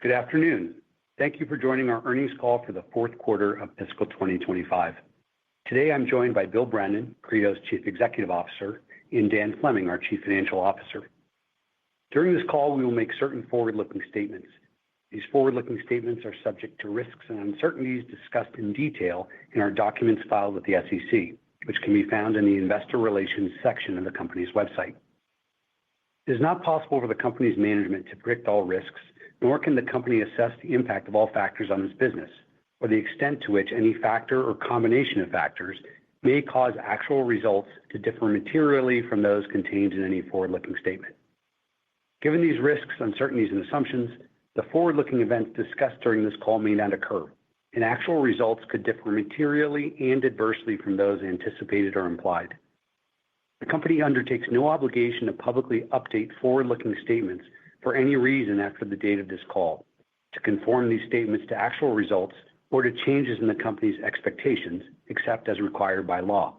Good afternoon. Thank you for joining our earnings call for the fourth quarter of fiscal 2025. Today, I'm joined by Bill Brennan, Credo's Chief Executive Officer, and Dan Fleming, our Chief Financial Officer. During this call, we will make certain forward-looking statements. These forward-looking statements are subject to risks and uncertainties discussed in detail in our documents filed with the SEC, which can be found in the Investor Relations section of the company's website. It is not possible for the company's management to predict all risks, nor can the company assess the impact of all factors on its business, or the extent to which any factor or combination of factors may cause actual results to differ materially from those contained in any forward-looking statement. Given these risks, uncertainties, and assumptions, the forward-looking events discussed during this call may not occur, and actual results could differ materially and adversely from those anticipated or implied. The company undertakes no obligation to publicly update forward-looking statements for any reason after the date of this call, to conform these statements to actual results or to changes in the company's expectations, except as required by law.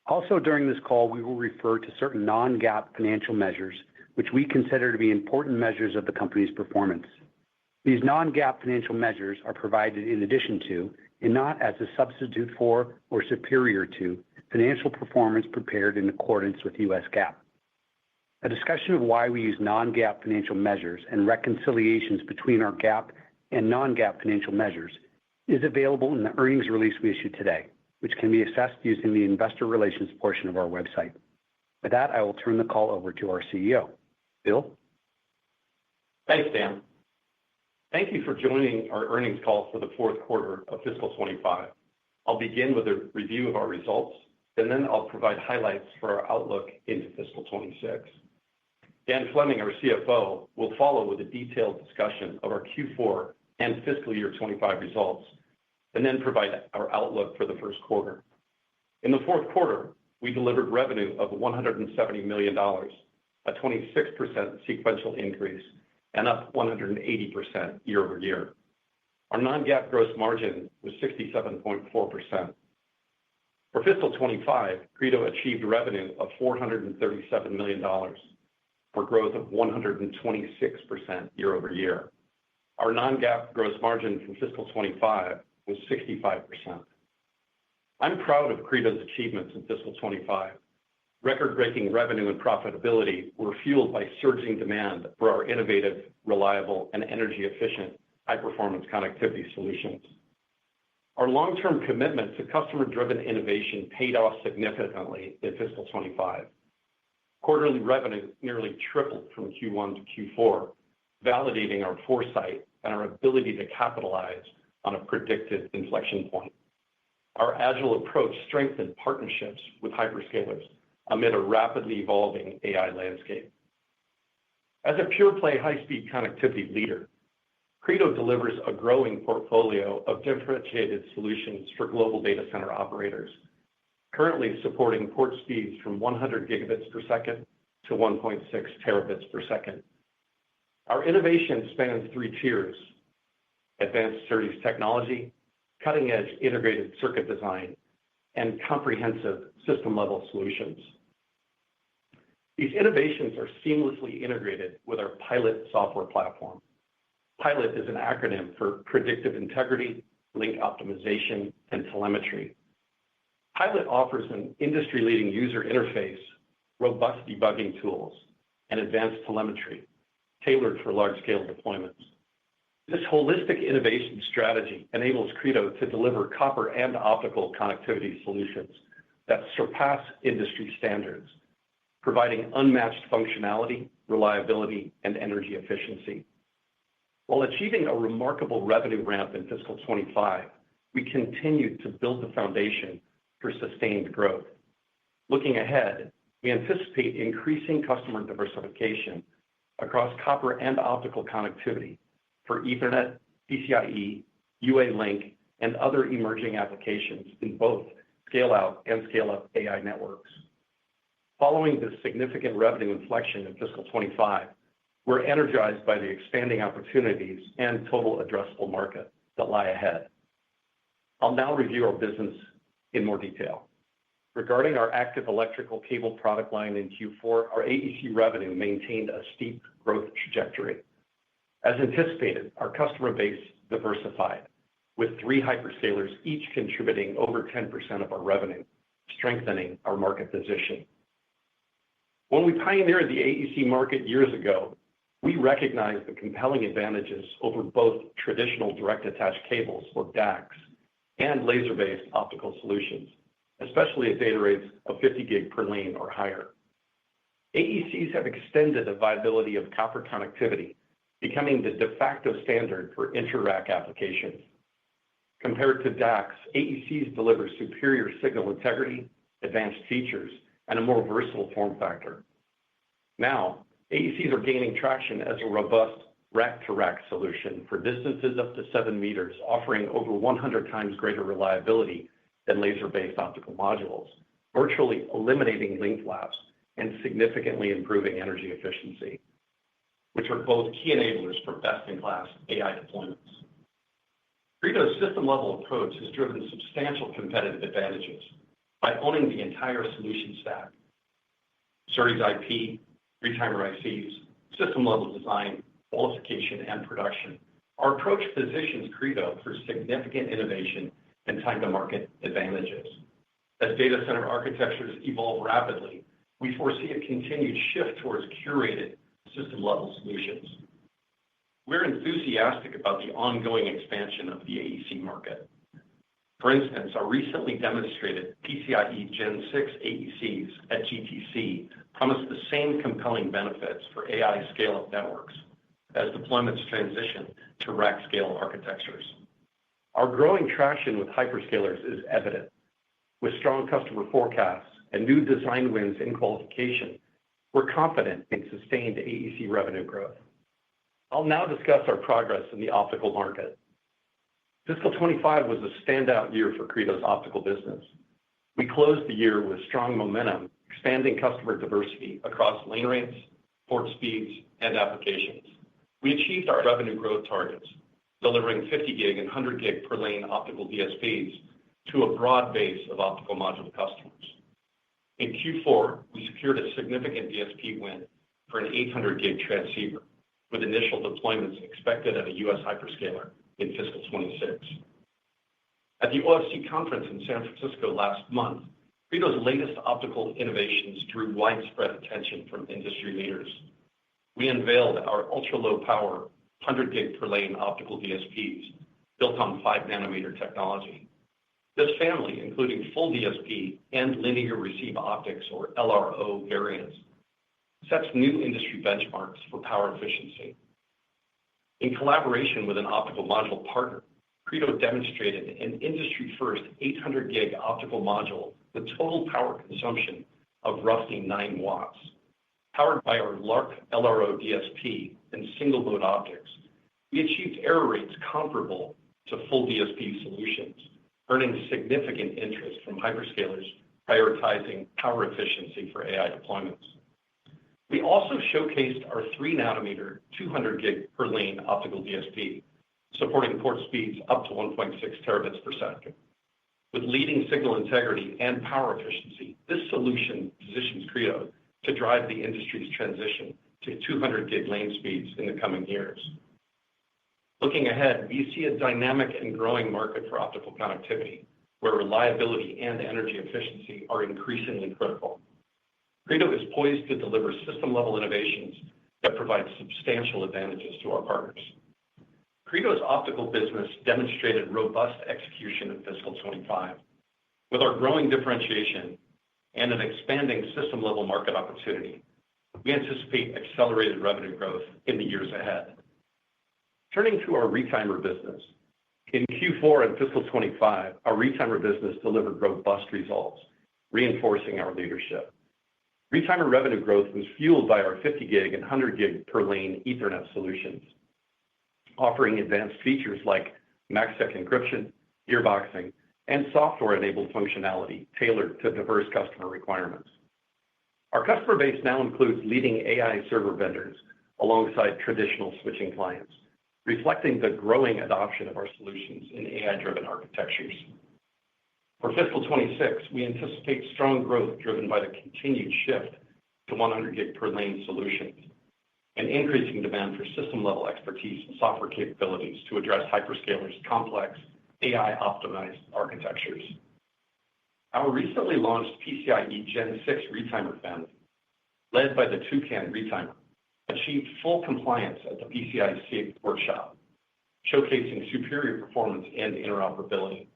Also, during this call, we will refer to certain non-GAAP financial measures, which we consider to be important measures of the company's performance. These non-GAAP financial measures are provided in addition to, and not as a substitute for or superior to, financial performance prepared in accordance with U.S. GAAP. A discussion of why we use non-GAAP financial measures and reconciliations between our GAAP and non-GAAP financial measures is available in the earnings release we issued today, which can be accessed using the Investor Relations portion of our website. With that, I will turn the call over to our CEO. Bill? Thanks, Dan. Thank you for joining our earnings call for the fourth quarter of fiscal 2025. I'll begin with a review of our results, and then I'll provide highlights for our outlook into fiscal 2026. Dan Fleming, our CFO, will follow with a detailed discussion of our Q4 and fiscal year 2025 results, and then provide our outlook for the first quarter. In the fourth quarter, we delivered revenue of $170 million, a 26% sequential increase, and up 180% year over year. Our non-GAAP gross margin was 67.4%. For fiscal 2025, Credo achieved revenue of $437 million, for growth of 126% year over year. Our non-GAAP gross margin for fiscal 2025 was 65%. I'm proud of Credo's achievements in fiscal 2025. Record-breaking revenue and profitability were fueled by surging demand for our innovative, reliable, and energy-efficient high-performance connectivity solutions. Our long-term commitment to customer-driven innovation paid off significantly in fiscal 2025. Quarterly revenue nearly tripled from Q1 to Q4, validating our foresight and our ability to capitalize on a predicted inflection point. Our agile approach strengthened partnerships with hyperscalers amid a rapidly evolving AI landscape. As a pure-play high-speed connectivity leader, Credo delivers a growing portfolio of differentiated solutions for global data center operators, currently supporting port speeds from 100 gigabits per second to 1.6 terabits per second. Our innovation spans three tiers: advanced SerDes technology, cutting-edge integrated circuit design, and comprehensive system-level solutions. These innovations are seamlessly integrated with our Pilot software platform. Pilot is an acronym for Predictive Integrity, Link Optimization, and Telemetry. Pilot offers an industry-leading user interface, robust debugging tools, and advanced telemetry tailored for large-scale deployments. This holistic innovation strategy enables Credo to deliver copper and optical connectivity solutions that surpass industry standards, providing unmatched functionality, reliability, and energy efficiency. While achieving a remarkable revenue ramp in fiscal 2025, we continue to build the foundation for sustained growth. Looking ahead, we anticipate increasing customer diversification across copper and optical connectivity for Ethernet, PCIe, UA-Link, and other emerging applications in both scale-out and scale-up AI networks. Following this significant revenue inflection in fiscal 2025, we're energized by the expanding opportunities and total addressable market that lie ahead. I'll now review our business in more detail. Regarding our active electrical cable product line in Q4, our AEC revenue maintained a steep growth trajectory. As anticipated, our customer base diversified, with 3 hyperscalers each contributing over 10% of our revenue, strengthening our market position. When we pioneered the AEC market years ago, we recognized the compelling advantages over both traditional direct-attached cables, or DACs, and laser-based optical solutions, especially at data rates of 50 gig per lane or higher. AECs have extended the viability of copper connectivity, becoming the de facto standard for inter-rack applications. Compared to DACs, AECs deliver superior signal integrity, advanced features, and a more versatile form factor. Now, AECs are gaining traction as a robust rack-to-rack solution for distances up to 7 meters, offering over 100 times greater reliability than laser-based optical modules, virtually eliminating link flaps and significantly improving energy efficiency, which are both key enablers for best-in-class AI deployments. Credo's system-level approach has driven substantial competitive advantages by owning the entire solution stack: SerDes IP, retimer ICs, system-level design, qualification, and production. Our approach positions Credo for significant innovation and time-to-market advantages. As data center architectures evolve rapidly, we foresee a continued shift towards curated system-level solutions. We're enthusiastic about the ongoing expansion of the AEC market. For instance, our recently demonstrated PCIe Gen 6 AECs at GTC promise the same compelling benefits for AI scale-up networks as deployments transition to rack-scale architectures. Our growing traction with hyperscalers is evident. With strong customer forecasts and new design wins in qualification, we're confident in sustained AEC revenue growth. I'll now discuss our progress in the optical market. Fiscal 2025 was a standout year for Credo's optical business. We closed the year with strong momentum, expanding customer diversity across lane rates, port speeds, and applications. We achieved our revenue growth targets, delivering 50 gig and 100 gig per lane optical DSPs to a broad base of optical module customers. In Q4, we secured a significant DSP win for an 800 gig transceiver, with initial deployments expected at a U.S. hyperscaler in fiscal 2026. At the OFC conference in San Francisco last month, Credo's latest optical innovations drew widespread attention from industry leaders. We unveiled our ultra-low power 100 gig per lane optical DSPs built on 5-nanometer technology. This family, including full DSP and linear receive optics, or LRO variants, sets new industry benchmarks for power efficiency. In collaboration with an optical module partner, Credo demonstrated an industry-first 800 gig optical module with total power consumption of roughly 9 watts. Powered by our LARC LRO DSP and single-mode optics, we achieved error rates comparable to full DSP solutions, earning significant interest from hyperscalers prioritizing power efficiency for AI deployments. We also showcased our 3-nanometer 200 gig per lane optical DSP, supporting port speeds up to 1.6 terabits per second. With leading signal integrity and power efficiency, this solution positions Credo to drive the industry's transition to 200 gig lane speeds in the coming years. Looking ahead, we see a dynamic and growing market for optical connectivity, where reliability and energy efficiency are increasingly critical. Credo is poised to deliver system-level innovations that provide substantial advantages to our partners. Credo's optical business demonstrated robust execution in fiscal 2025. With our growing differentiation and an expanding system-level market opportunity, we anticipate accelerated revenue growth in the years ahead. Turning to our retimer business, in Q4 and fiscal 2025, our retimer business delivered robust results, reinforcing our leadership. Retimer revenue growth was fueled by our 50 gig and 100 gig per lane Ethernet solutions, offering advanced features like MACsec encryption, gearboxing, and software-enabled functionality tailored to diverse customer requirements. Our customer base now includes leading AI server vendors alongside traditional switching clients, reflecting the growing adoption of our solutions in AI-driven architectures. For fiscal 2026, we anticipate strong growth driven by the continued shift to 100 gig per lane solutions. and increasing demand for system-level expertise and software capabilities to address hyperscalers' complex AI-optimized architectures. Our recently launched PCIe Gen 6 retimer family, led by the Toucan retimer, achieved full compliance at the PCI SIG workshop, showcasing superior performance and interoperability.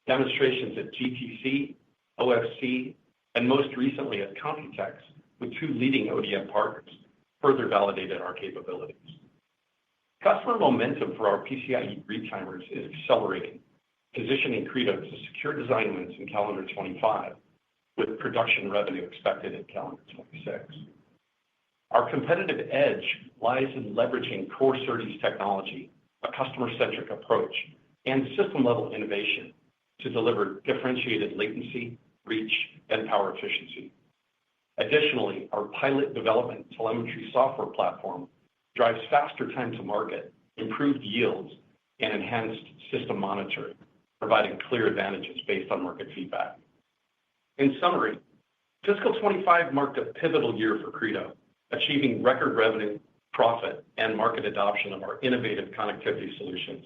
Demonstrations at GTC, OFC, and most recently at Computex with two leading ODM partners further validated our capabilities. Customer momentum for our PCIe retimers is accelerating, positioning Credo to secure design wins in calendar 2025, with production revenue expected in calendar 2026. Our competitive edge lies in leveraging core SerDes technology, a customer-centric approach, and system-level innovation to deliver differentiated latency, reach, and power efficiency. Additionally, our pilot development telemetry software platform drives faster time to market, improved yields, and enhanced system monitoring, providing clear advantages based on market feedback. In summary, fiscal 2025 marked a pivotal year for Credo, achieving record revenue, profit, and market adoption of our innovative connectivity solutions,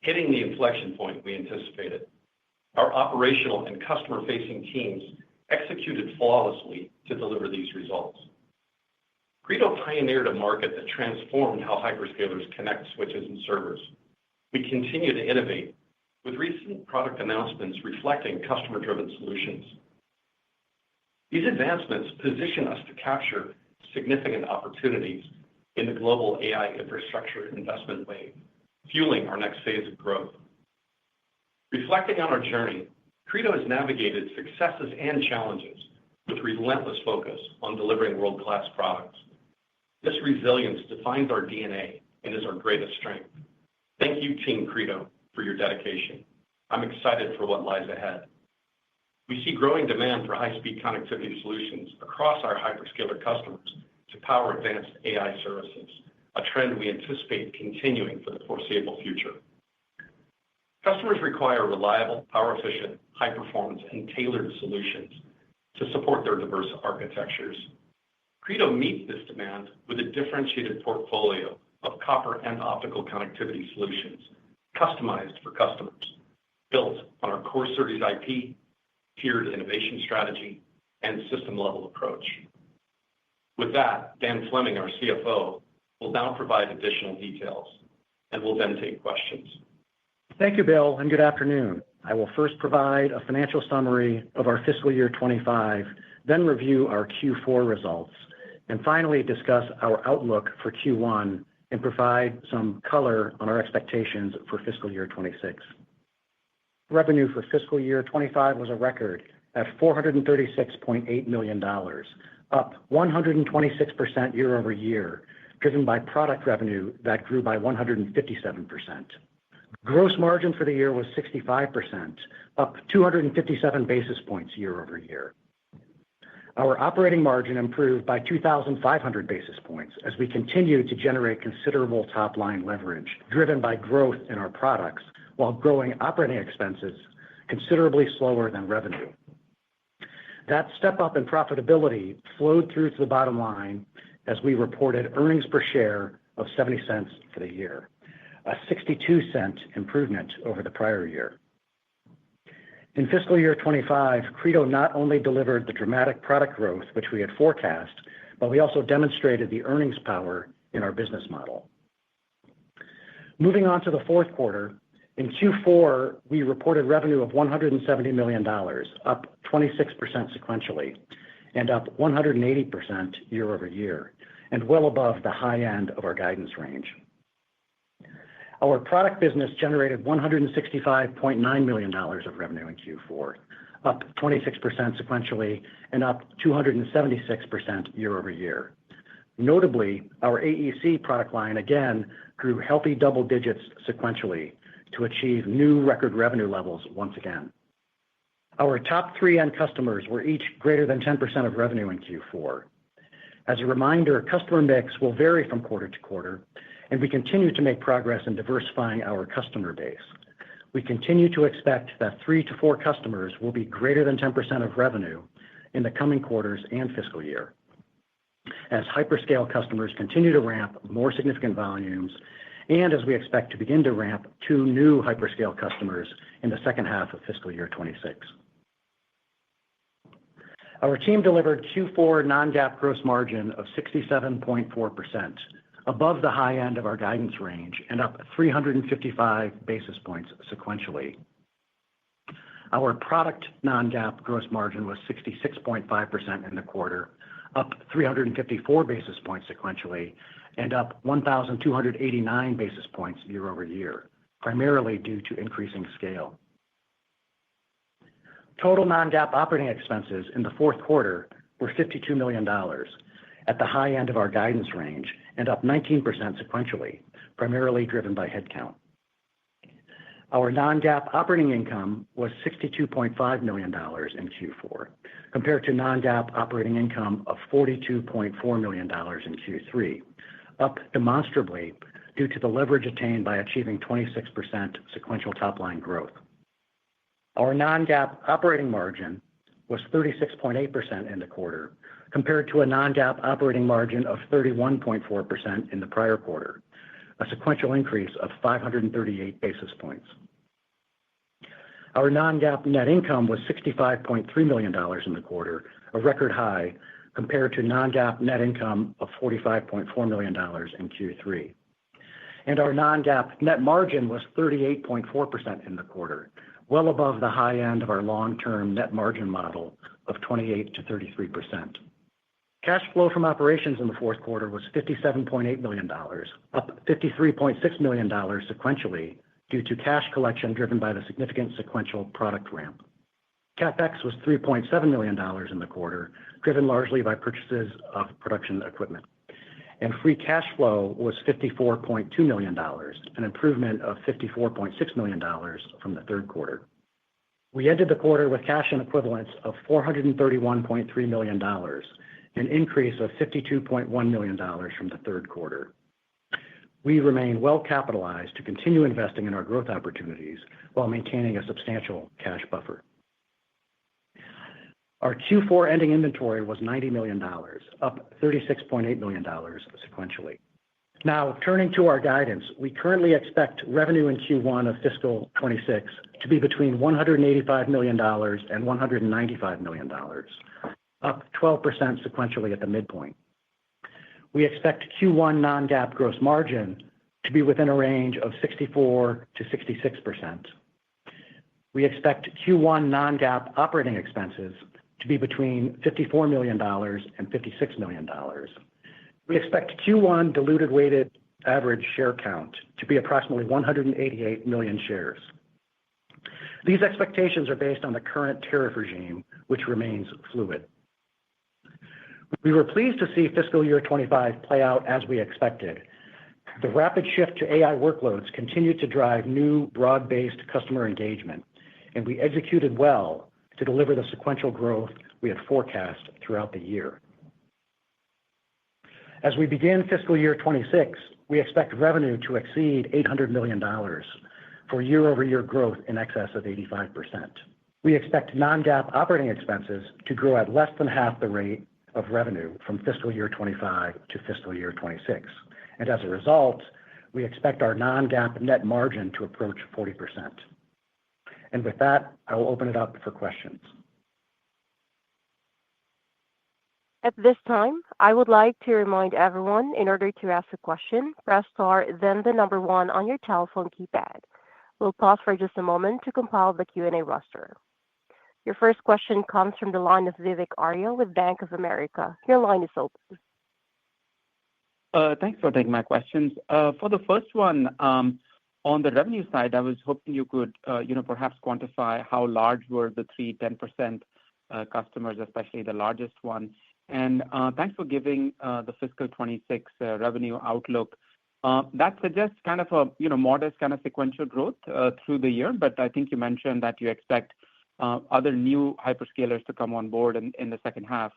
hitting the inflection point we anticipated. Our operational and customer-facing teams executed flawlessly to deliver these results. Credo pioneered a market that transformed how hyperscalers connect switches and servers. We continue to innovate, with recent product announcements reflecting customer-driven solutions. These advancements position us to capture significant opportunities in the global AI infrastructure investment wave, fueling our next phase of growth. Reflecting on our journey, Credo has navigated successes and challenges with relentless focus on delivering world-class products. This resilience defines our DNA and is our greatest strength. Thank you, Team Credo, for your dedication. I'm excited for what lies ahead. We see growing demand for high-speed connectivity solutions across our hyperscaler customers to power advanced AI services, a trend we anticipate continuing for the foreseeable future. Customers require reliable, power-efficient, high-performance, and tailored solutions to support their diverse architectures. Credo meets this demand with a differentiated portfolio of copper and optical connectivity solutions customized for customers, built on our core SerDes IP, tiered innovation strategy, and system-level approach. With that, Dan Fleming, our CFO, will now provide additional details, and we'll then take questions. Thank you, Bill, and good afternoon. I will first provide a financial summary of our fiscal year 2025, then review our Q4 results, and finally discuss our outlook for Q1 and provide some color on our expectations for fiscal year 2026. Revenue for fiscal year 2025 was a record at $436.8 million, up 126% year over year, driven by product revenue that grew by 157%. Gross margin for the year was 65%, up 257 basis points year over year. Our operating margin improved by 2,500 basis points as we continue to generate considerable top-line leverage, driven by growth in our products, while growing operating expenses considerably slower than revenue. That step-up in profitability flowed through to the bottom line as we reported earnings per share of 70 cents for the year, a 62-cent improvement over the prior year. In fiscal year 2025, Credo not only delivered the dramatic product growth which we had forecast, but we also demonstrated the earnings power in our business model. Moving on to the fourth quarter, in Q4, we reported revenue of $170 million, up 26% sequentially, and up 180% year over year, and well above the high end of our guidance range. Our product business generated $165.9 million of revenue in Q4, up 26% sequentially, and up 276% year over year. Notably, our AEC product line again grew healthy double digits sequentially to achieve new record revenue levels once again. Our top three end customers were each greater than 10% of revenue in Q4. As a reminder, customer mix will vary from quarter to quarter, and we continue to make progress in diversifying our customer base. We continue to expect that 3 to 4 customers will be greater than 10% of revenue in the coming quarters and fiscal year. as hyperscale customers continue to ramp more significant volumes and as we expect to begin to ramp 2 new hyperscale customers in the second half of fiscal year 2026. Our team delivered Q4 non-GAAP gross margin of 67.4%, above the high end of our guidance range and up 355 basis points sequentially. Our product non-GAAP gross margin was 66.5% in the quarter, up 354 basis points sequentially, and up 1,289 basis points year over year, primarily due to increasing scale. Total non-GAAP operating expenses in the fourth quarter were $52 million, at the high end of our guidance range, and up 19% sequentially, primarily driven by headcount. Our non-GAAP operating income was $62.5 million in Q4, compared to non-GAAP operating income of $42.4 million in Q3, up demonstrably due to the leverage attained by achieving 26% sequential top-line growth. Our non-GAAP operating margin was 36.8% in the quarter, compared to a non-GAAP operating margin of 31.4% in the prior quarter, a sequential increase of 538 basis points. Our non-GAAP net income was $65.3 million in the quarter, a record high, compared to non-GAAP net income of $45.4 million in Q3. And our non-GAAP net margin was 38.4% in the quarter, well above the high end of our long-term net margin model of 28 to 33%. Cash flow from operations in the fourth quarter was $57.8 million, up $53.6 million sequentially due to cash collection driven by the significant sequential product ramp. CapEx was $3.7 million in the quarter, driven largely by purchases of production equipment. And free cash flow was $54.2 million, an improvement of $54.6 million from the third quarter. We ended the quarter with cash and equivalents of $431.3 million, an increase of $52.1 million from the third quarter. We remain well capitalized to continue investing in our growth opportunities while maintaining a substantial cash buffer. Our Q4 ending inventory was $90 million, up $36.8 million sequentially. Now, turning to our guidance, we currently expect revenue in Q1 of fiscal 2026 to be between $185 million and $195 million, up 12% sequentially at the midpoint. We expect Q1 non-GAAP gross margin to be within a range of 64 to 66%. We expect Q1 non-GAAP operating expenses to be between $54 million and $56 million. We expect Q1 diluted weighted average share count to be approximately 188 million shares. These expectations are based on the current tariff regime, which remains fluid. We were pleased to see fiscal year 2025 play out as we expected. The rapid shift to AI workloads continued to drive new broad-based customer engagement, and we executed well to deliver the sequential growth we had forecast throughout the year. As we begin fiscal year 2026, we expect revenue to exceed $800 million for year-over-year growth in excess of 85%. We expect non-GAAP operating expenses to grow at less than half the rate of revenue from fiscal year 2025 to fiscal year 2026. And as a result, we expect our non-GAAP net margin to approach 40%. And with that, I will open it up for questions. At this time, I would like to remind everyone, in order to ask a question, press star, then the number 1 on your telephone keypad. We'll pause for just a moment to compile the Q&A roster. Your first question comes from the line of Vivek Arya with Bank of America. Your line is open. Thanks for taking my questions. For the first one, on the revenue side, I was hoping you could, perhaps quantify how large were the 10% customers, especially the largest one. And thanks for giving the fiscal 2026 revenue outlook. That suggests kind of a modest kind of sequential growth through the year, but I think you mentioned that you expect other new hyperscalers to come on board in the second half.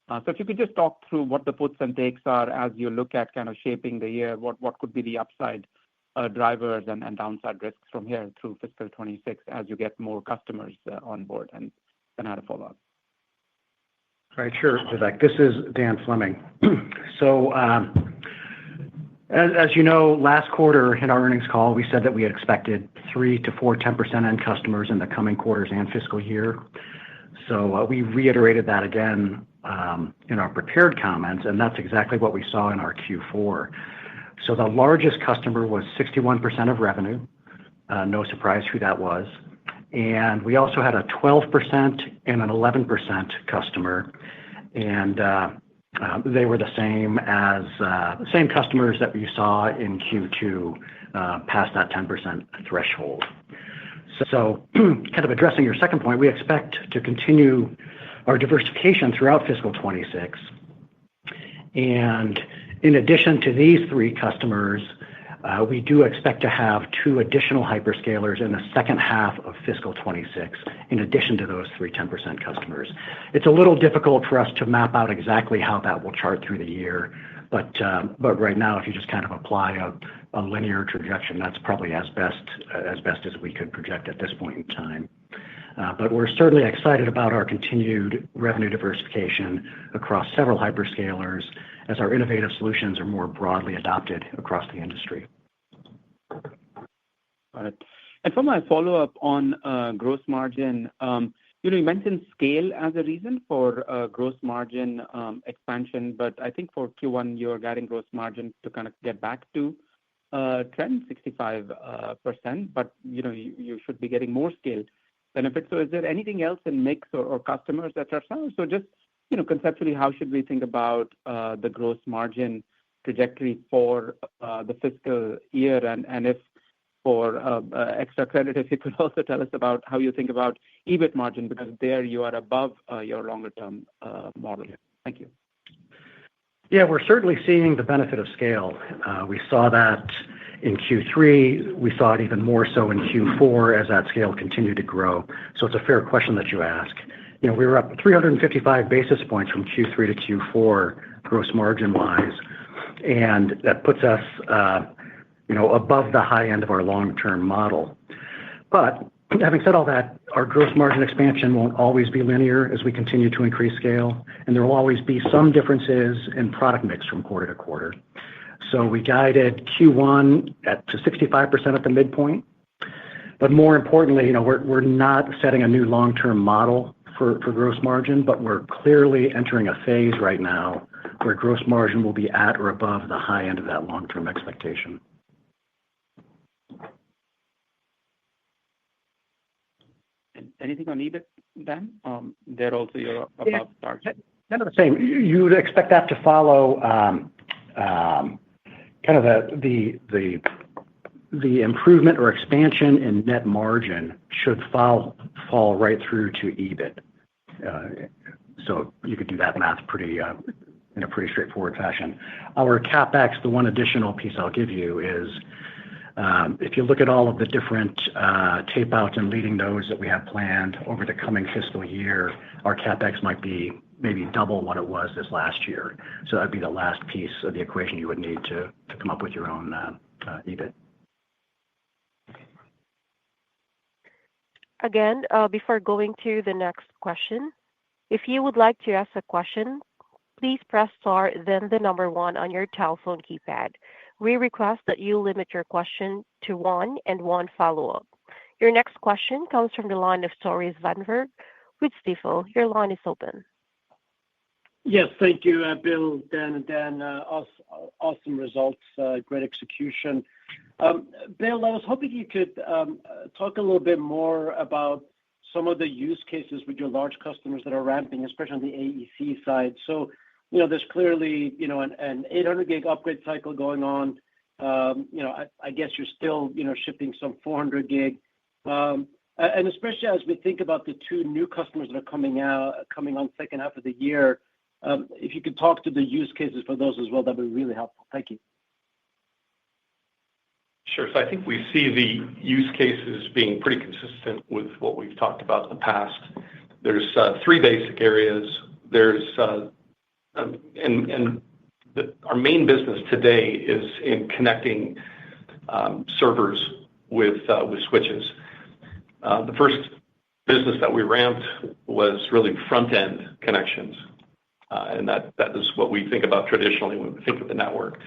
So if you could just talk through what the puts and takes are as you look at kind of shaping the year, what could be the upside drivers and downside risks from here through fiscal 2026 as you get more customers on board, and then how to follow up. Right, sure, Vivek. This is Dan Fleming. So, as you know, last quarter in our earnings call, we said that we had expected 3 to 4 10% end customers in the coming quarters and fiscal year. So we reiterated that again in our prepared comments, and that's exactly what we saw in our Q4. So the largest customer was 61% of revenue. No surprise who that was. And we also had a 12% and an 11% customer, and they were the same customers that we saw in Q2 past that 10% threshold. So kind of addressing your second point, we expect to continue our diversification throughout fiscal 26. And in addition to these 3 customers, we do expect to have 2 additional hyperscalers in the second half of fiscal 26, in addition to those 3 10% customers. It's a little difficult for us to map out exactly how that will chart through the year, but right now, if you just kind of apply a linear trajectory, that's probably as best as we could project at this point in time. But we're certainly excited about our continued revenue diversification across several hyperscalers as our innovative solutions are more broadly adopted across the industry. Got it. And for my follow-up on gross margin, you mentioned scale as a reason for gross margin expansion, but I think for Q1, you're guiding gross margin to kind of get back to trend 65%, but you should be getting more scale benefits. So is there anything else in mix or customers that are selling? So just conceptually, how should we think about the gross margin trajectory for the fiscal year? And if for extra credit, if you could also tell us about how you think about EBIT margin, because there you are above your longer-term model. Thank you. Yeah, we're certainly seeing the benefit of scale. We saw that in Q3. We saw it even more so in Q4 as that scale continued to grow. So it's a fair question that you ask. We were up 355 basis points from Q3 to Q4 gross margin-wise, and that puts us above the high end of our long-term model. But having said all that, our gross margin expansion won't always be linear as we continue to increase scale, and there will always be some differences in product mix from quarter to quarter. So we guided Q1 to 65% at the midpoint. But more importantly, we're not setting a new long-term model for gross margin, but we're clearly entering a phase right now where gross margin will be at or above the high end of that long-term expectation. Anything on EBIT, Dan? There also you're above target. Kind of the same. You would expect that to follow kind of the improvement or expansion in net margin should fall right through to EBIT. So you could do that math in a pretty straightforward fashion. Our CapEx, the one additional piece I'll give you is if you look at all of the different tape outs and leading nodes that we have planned over the coming fiscal year, our CapEx might be maybe double what it was this last year. So that'd be the last piece of the equation you would need to come up with your own EBIT. Again, before going to the next question, if you would like to ask a question, please press star, then the number 1 on your telephone keypad. We request that you limit your question to 1 and 1 follow-up. Your next question comes from the line of Tore Svanberg with Stifel. Your line is open. Yes, thank you, Bill, Dan, and Dan. Awesome results, great execution. Bill, I was hoping you could talk a little bit more about some of the use cases with your large customers that are ramping, especially on the AEC side. So, there's clearly, an 800 gig upgrade cycle going on. I guess you're still, shipping some 400 gig. And especially as we think about the 2 new customers that are coming on second half of the year, if you could talk to the use cases for those as well, that'd be really helpful. Thank you. Sure. So I think we see the use cases being pretty consistent with what we've talked about in the past. There's 3 basic areas. Our main business today is in connecting servers with switches. The first business that we ramped was really front-end connections. And that is what we think about traditionally when we think of the network.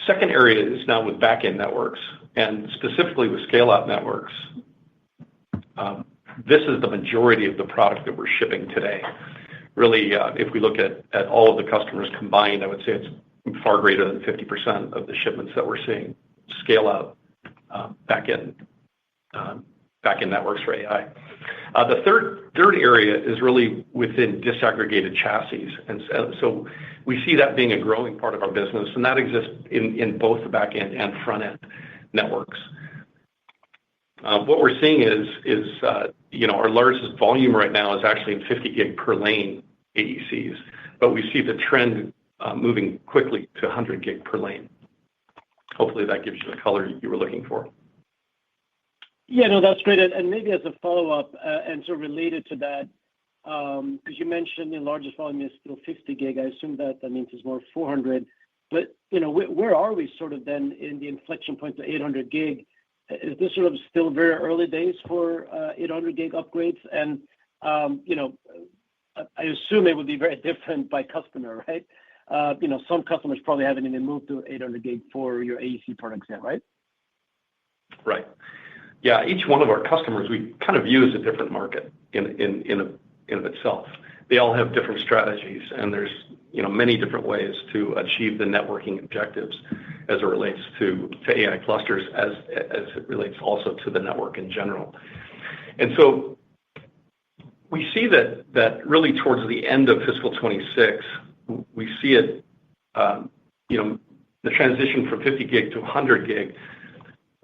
Second area is now with back-end networks, and specifically with scale-out networks. This is the majority of the product that we're shipping today. Really, if we look at all of the customers combined, I would say it's far greater than 50% of the shipments that we're seeing scale-out back-end networks for AI. The third area is really within disaggregated chassis. And so we see that being a growing part of our business, and that exists in both the back-end and front-end networks. What we're seeing is our largest volume right now is actually in 50 gig per lane AECs, but we see the trend moving quickly to 100 gig per lane. Hopefully that gives you the color you were looking for. Yeah, no, that's great. And maybe as a follow-up and sort of related to that, because you mentioned the largest volume is still 50 gig. I assume that means it's more 400. But where are we sort of then in the inflection point to 800 gig? Is this sort of still very early days for 800 gig upgrades? And I assume it would be very different by customer, right? Some customers probably haven't even moved to 800 gig for your AEC products yet, right? Right. Yeah, each one of our customers we kind of view as a different market in of itself. They all have different strategies, and there's many different ways to achieve the networking objectives as it relates to AI clusters, as it relates also to the network in general. And so we see that really towards the end of fiscal 26, we see it, the transition from 50 gig to 100 gig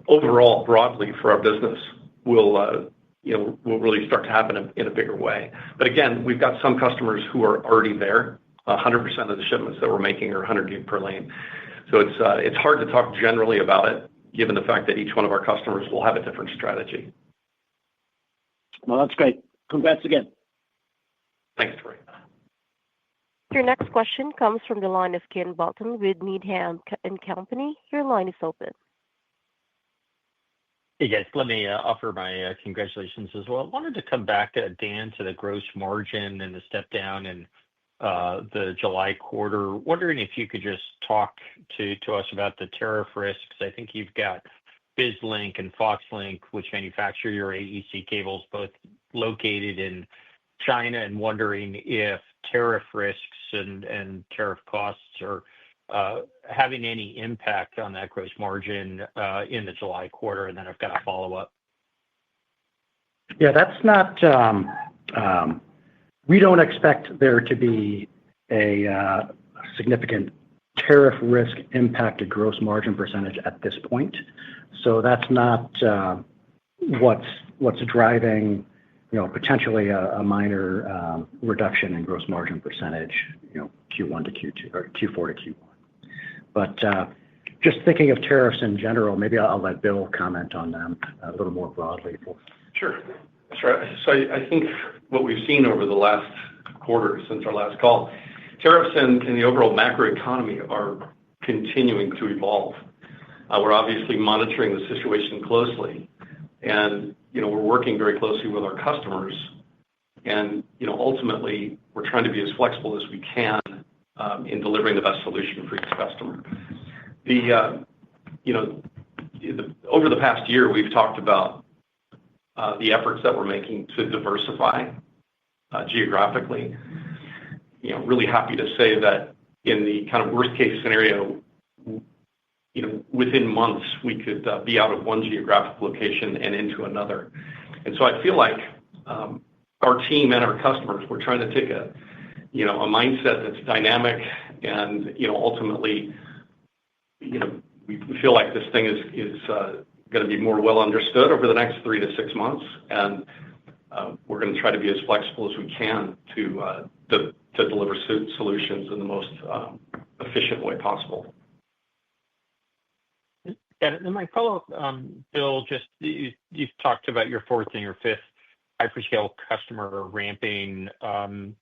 overall broadly for our business will really start to happen in a bigger way. But again, we've got some customers who are already there. 100% of the shipments that we're making are 100 gig per lane. So it's hard to talk generally about it, given the fact that each one of our customers will have a different strategy. Well, that's great. Congrats again. Thanks, Troy. Your next question comes from the line of Ken Bolton with Needham & Company. Your line is open. Hey, guys. Let me offer my congratulations as well. I wanted to come back, Dan, to the gross margin and the step down in the July quarter. Wondering if you could just talk to us about the tariff risks. I think you've got BizLink and Foxlink, which manufacture your AEC cables, both located in China, and wondering if tariff risks and tariff costs are having any impact on that gross margin in the July quarter. And then I've got a follow-up. Yeah, that's not, we don't expect there to be a significant tariff risk impacted gross margin percentage at this point. So that's not what's driving, potentially a minor reduction in gross margin percentage, Q1 to Q2 or Q4 to Q1. But just thinking of tariffs in general, maybe I'll let Bill comment on them a little more broadly. Sure. That's right. So I think what we've seen over the last quarter since our last call, tariffs and the overall macroeconomy are continuing to evolve. We're obviously monitoring the situation closely, and we're working very closely with our customers. And ultimately, we're trying to be as flexible as we can in delivering the best solution for each customer. Over the past year, we've talked about the efforts that we're making to diversify geographically. Really happy to say that in the kind of worst case scenario, within months, we could be out of one geographic location and into another. And so I feel like our team and our customers, we're trying to take a mindset that's dynamic, and ultimately, we feel like this thing is going to be more well understood over the next 3 to 6 months, and we're going to try to be as flexible as we can to deliver solutions in the most efficient way possible. And then my follow-up, Bill, just you've talked about your fourth and your fifth hyperscale customer ramping.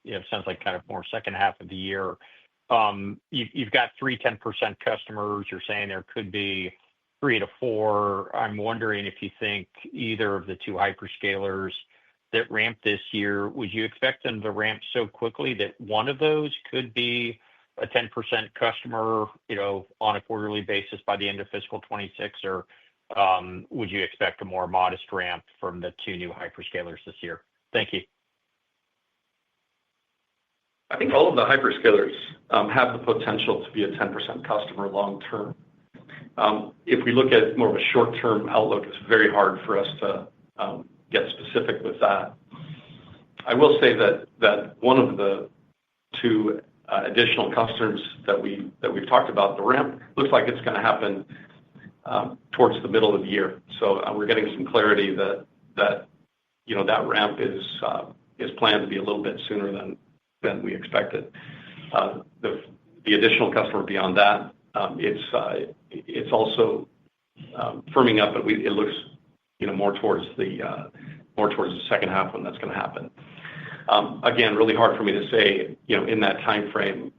It sounds like kind of more second half of the year. You've got 3 10% customers. You're saying there could be 3 to 4. I'm wondering if you think either of the two hyperscalers that ramp this year, would you expect them to ramp so quickly that one of those could be a 10% customer, on a quarterly basis by the end of fiscal 26, or would you expect a more modest ramp from the two new hyperscalers this year? Thank you. I think all of the hyperscalers have the potential to be a 10% customer long term. If we look at more of a short-term outlook, it's very hard for us to get specific with that. I will say that one of the two additional customers that we've talked about, the ramp looks like it's going to happen towards the middle of the year. So we're getting some clarity that ramp is planned to be a little bit sooner than we expected. The additional customer beyond that, it's also firming up, but it looks more towards the second half when that's going to happen. Again, really hard for me to say in that time frame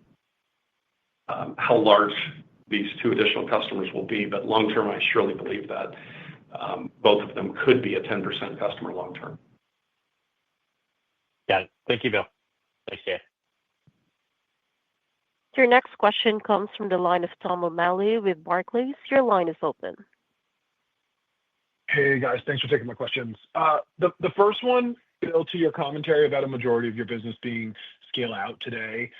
how large these two additional customers will be, but long term, I surely believe that both of them could be a 10% customer long term. Got it. Thank you, Bill. Thanks, Dan. Your next question comes from the line of Tom O'Malley with Barclays. Your line is open. Hey, guys. Thanks for taking my questions. The first one, Bill, to your commentary about a majority of your business being scale out today.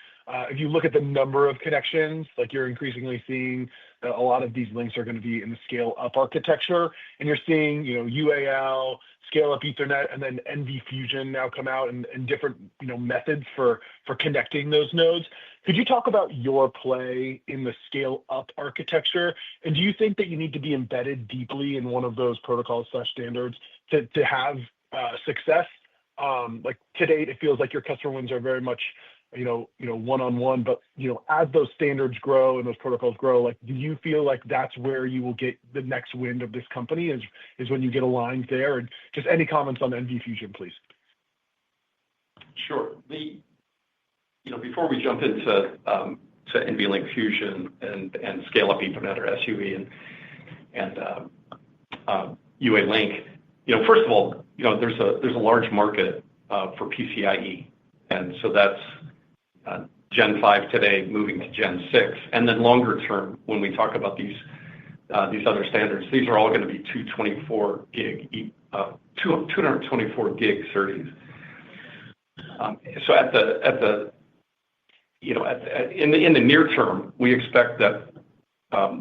If you look at the number of connections, like you're increasingly seeing that a lot of these links are going to be in the scale up architecture, and you're seeing UAL, scale up Ethernet, and then NV Fusion now come out and different methods for connecting those nodes. Could you talk about your play in the scale up architecture? And do you think that you need to be embedded deeply in one of those protocols/standards to have success? Like to date, it feels like your customer wins are very much one-on-one, but as those standards grow and those protocols grow, like, do you feel like that's where you will get the next wind of this company is when you get aligned there? And just any comments on NV Fusion, please. Sure. Before we jump into NVLink Fusion and scale up Ethernet or SUE and UALink, first of all, there's a large market for PCIe, and so that's Gen 5 today moving to Gen 6, and then longer term, when we talk about these other standards, these are all going to be 224 gig SerDes. So in the near term, we expect that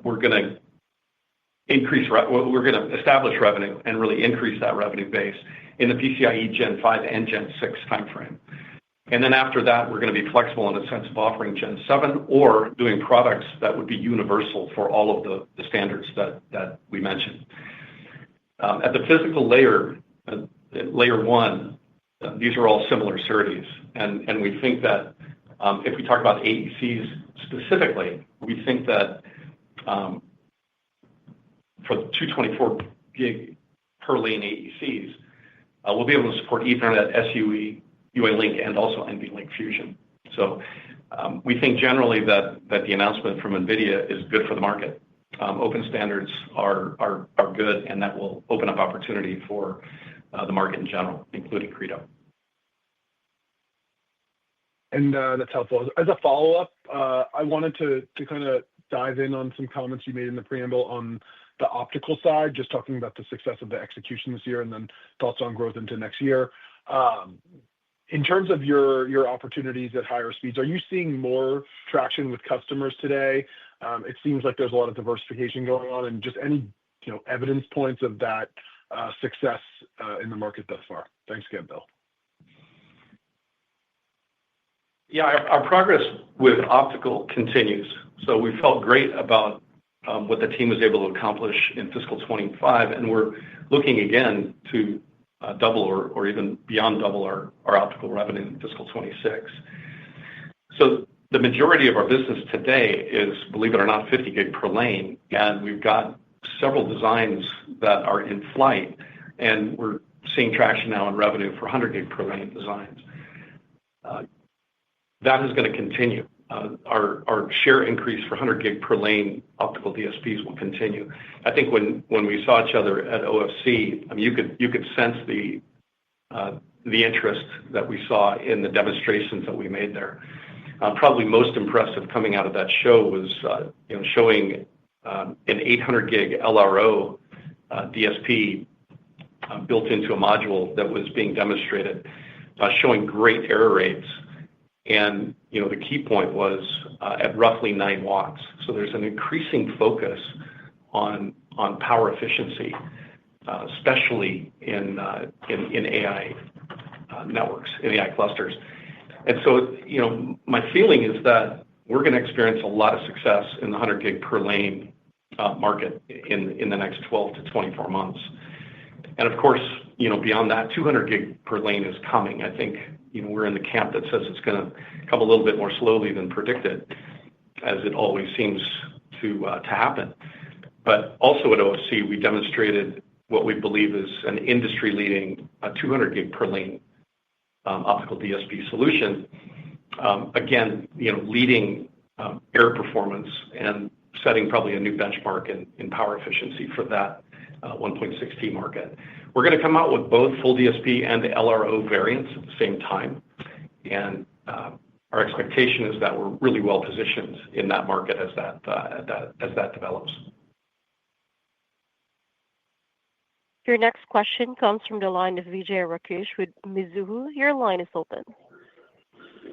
we're going to establish revenue and really increase that revenue base in the PCIe Gen 5 and Gen 6 timeframe. And then after that, we're going to be flexible in the sense of offering Gen 7 or doing products that would be universal for all of the standards that we mentioned. At the physical layer, layer one, these are all similar SerDes. And we think that if we talk about AECs specifically, we think that for the 224 gig per lane AECs, we'll be able to support Ethernet, SUE, UALink, and also NVLink Fusion. So we think generally that the announcement from NVIDIA is good for the market. Open standards are good, and that will open up opportunity for the market in general, including Credo. And that's helpful. As a follow-up, I wanted to kind of dive in on some comments you made in the preamble on the optical side, just talking about the success of the execution this year and then thoughts on growth into next year. In terms of your opportunities at higher speeds, are you seeing more traction with customers today? It seems like there's a lot of diversification going on, and just any evidence points of that success in the market thus far. Thanks again, Bill. Yeah, our progress with optical continues. So we felt great about what the team was able to accomplish in fiscal 25, and we're looking again to double or even beyond double our optical revenue in fiscal 26. So the majority of our business today is, believe it or not, 50 gig per lane, and we've got several designs that are in flight, and we're seeing traction now in revenue for 100 gig per lane designs. That is going to continue. Our share increase for 100 gig per lane optical DSPs will continue. I think when we saw each other at OFC, I mean, you could sense the the interest that we saw in the demonstrations that we made there. Probably most impressive coming out of that show was showing an 800 gig LRO DSP built into a module that was being demonstrated, showing great error rates. And the key point was at roughly 9 watts. So there's an increasing focus on power efficiency, especially in AI networks, in AI clusters. And so, my feeling is that we're going to experience a lot of success in the 100 gig per lane market in the next 12 to 24 months. And of course, beyond that, 200 gig per lane is coming. I think, we're in the camp that says it's going to come a little bit more slowly than predicted, as it always seems to happen. But also at OFC, we demonstrated what we believe is an industry-leading 200 gig per lane optical DSP solution. Again, leading error performance and setting probably a new benchmark in power efficiency for that 1.6T market. We're going to come out with both full DSP and LRO variants at the same time. And our expectation is that we're really well positioned in that market as that develops. Your next question comes from the line of Vijay Rakesh with Mizuho. Your line is open.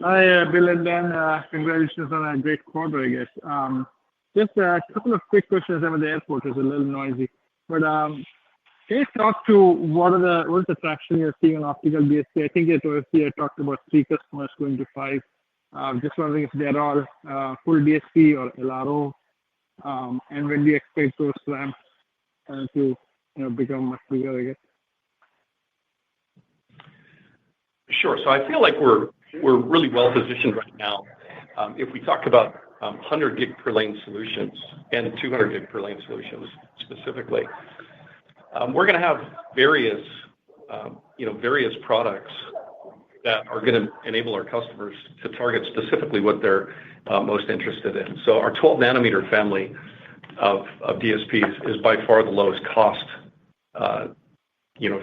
Hi, Bill and Dan. Congratulations on a great quarter, I guess. Just a couple of quick questions. I'm at the airport. It's a little noisy. But can you talk to what is the traction you're seeing on optical DSP? I think at OFC I talked about 3 customers going to 5. Just wondering if they're all full DSP or LRO. And when do you expect those ramps to become much bigger, I guess? Sure. So I feel like we're really well positioned right now. If we talk about 100 gig per lane solutions and 200 gig per lane solutions specifically, we're going to have various products that are going to enable our customers to target specifically what they're most interested in. So our 12 nanometer family of DSPs is by far the lowest cost,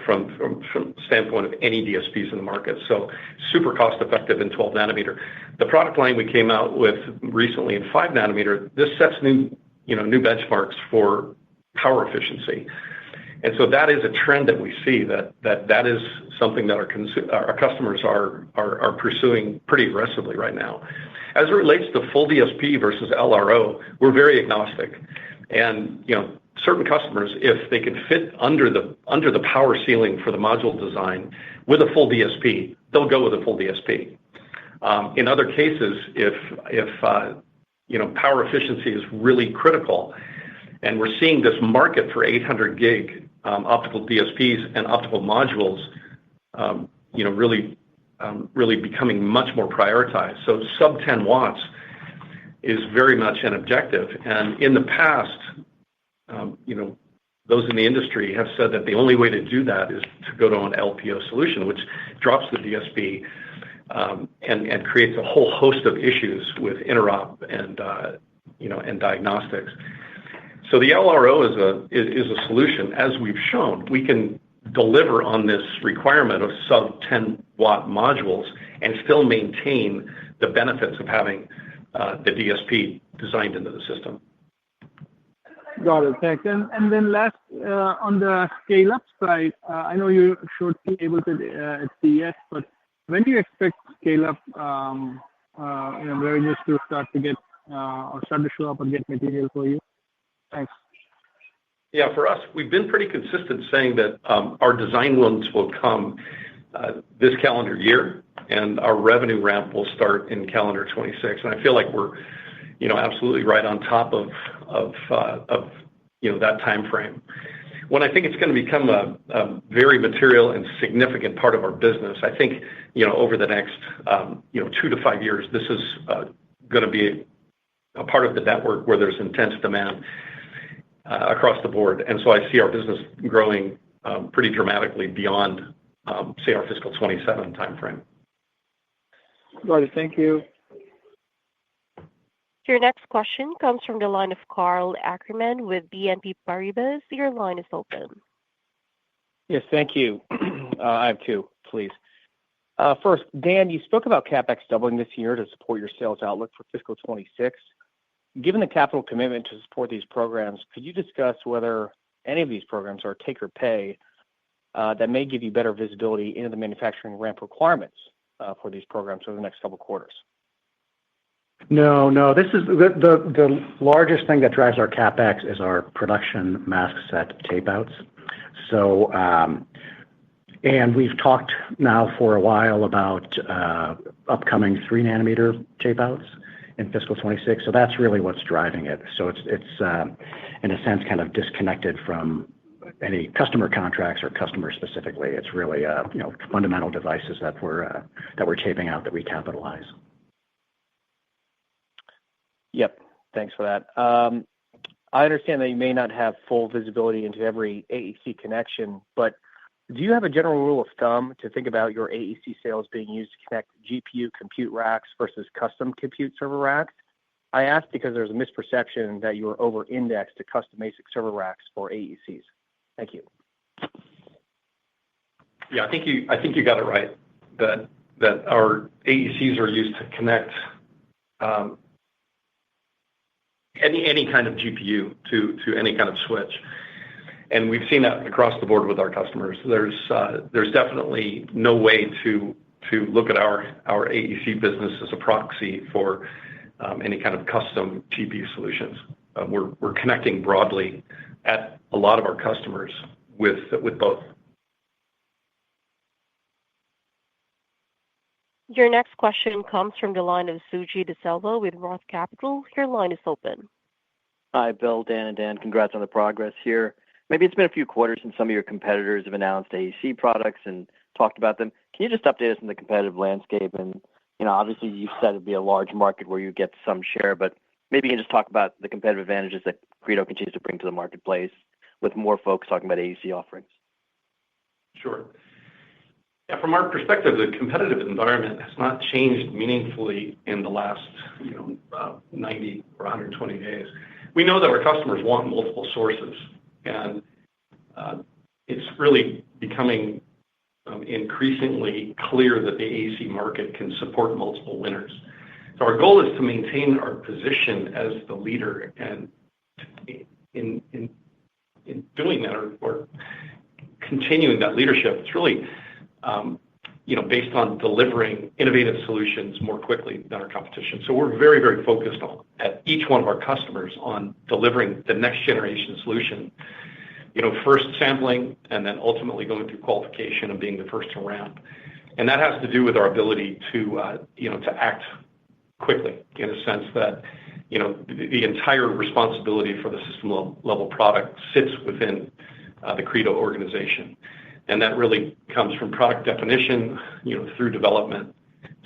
from the standpoint of any DSPs in the market. So super cost effective in 12 nanometer. The product line we came out with recently in 5 nanometer, this sets new benchmarks for power efficiency. And so that is a trend that we see that is something that our customers are pursuing pretty aggressively right now. As it relates to full DSP versus LRO, we're very agnostic. And certain customers, if they can fit under the power ceiling for the module design with a full DSP, they'll go with a full DSP. In other cases, if power efficiency is really critical, and we're seeing this market for 800 gig optical DSPs and optical modules, really becoming much more prioritized. So sub 10 watts is very much an objective. And in the past, those in the industry have said that the only way to do that is to go to an LPO solution, which drops the DSP and creates a whole host of issues with interop and diagnostics. So the LRO is a solution. As we've shown, we can deliver on this requirement of sub 10 watt modules and still maintain the benefits of having the DSP designed into the system. Got it. Thanks. And then last, on the scale-up side, I know you showed able to at CES, but when do you expect scale-up revenues to start to get or start to show up and get material for you? Thanks. Yeah, for us, we've been pretty consistent saying that our design wins will come this calendar year, and our revenue ramp will start in calendar 26. And I feel like we're, absolutely right on top of that time frame. When I think it's going to become a very material and significant part of our business, I think over the next 2 to 5 years, this is going to be a part of the network where there's intense demand across the board. And so I see our business growing pretty dramatically beyond, say, our fiscal 27 timeframe. Got it. Thank you. Your next question comes from the line of Karl Ackerman with BNP Paribas. Your line is open. Yes, thank you. I have 2, please. First, Dan, you spoke about CapEx doubling this year to support your sales outlook for fiscal 26. Given the capital commitment to support these programs, could you discuss whether any of these programs are take or pay that may give you better visibility into the manufacturing ramp requirements for these programs over the next couple of quarters? No, no. This is the largest thing that drives our CapEx is our production mask set tapeouts. So, and we've talked now for a while about upcoming 3-nanometer tapeouts in fiscal 26. So that's really what's driving it. So it's in a sense kind of disconnected from any customer contracts or customers specifically. It's really fundamental devices that we're taping out that we capitalize. Yep. Thanks for that. I understand that you may not have full visibility into every AEC connection, but do you have a general rule of thumb to think about your AEC sales being used to connect GPU compute racks versus custom compute server racks? I ask because there's a misperception that you are over-indexed to custom ASIC server racks for AECs. Thank you. Yeah, I think you got it right that our AECs are used to connect any kind of GPU to any kind of switch. And we've seen that across the board with our customers. There's definitely no way to look at our AEC business as a proxy for any kind of custom GPU solutions. We're connecting broadly at a lot of our customers with both. Your next question comes from the line of Suji Desilva with Roth Capital. Your line is open. Hi, Bill, Dan, and Dan. Congrats on the progress here. Maybe it's been a few quarters since some of your competitors have announced AEC products and talked about them. Can you just update us on the competitive landscape? And obviously, you said it'd be a large market where you get some share, but maybe you can just talk about the competitive advantages that Credo continues to bring to the marketplace with more folks talking about AEC offerings. Sure. Yeah, from our perspective, the competitive environment has not changed meaningfully in the last 90 or 120 days. We know that our customers want multiple sources, and it's really becoming increasingly clear that the AEC market can support multiple winners. So our goal is to maintain our position as the leader, and in doing that or continuing that leadership, it's really based on delivering innovative solutions more quickly than our competition. So we're very, very focused at each one of our customers on delivering the next generation solution, first sampling and then ultimately going through qualification and being the first to ramp. And that has to do with our ability to act quickly in a sense that the entire responsibility for the system level product sits within the Credo organization. And that really comes from product definition, through development,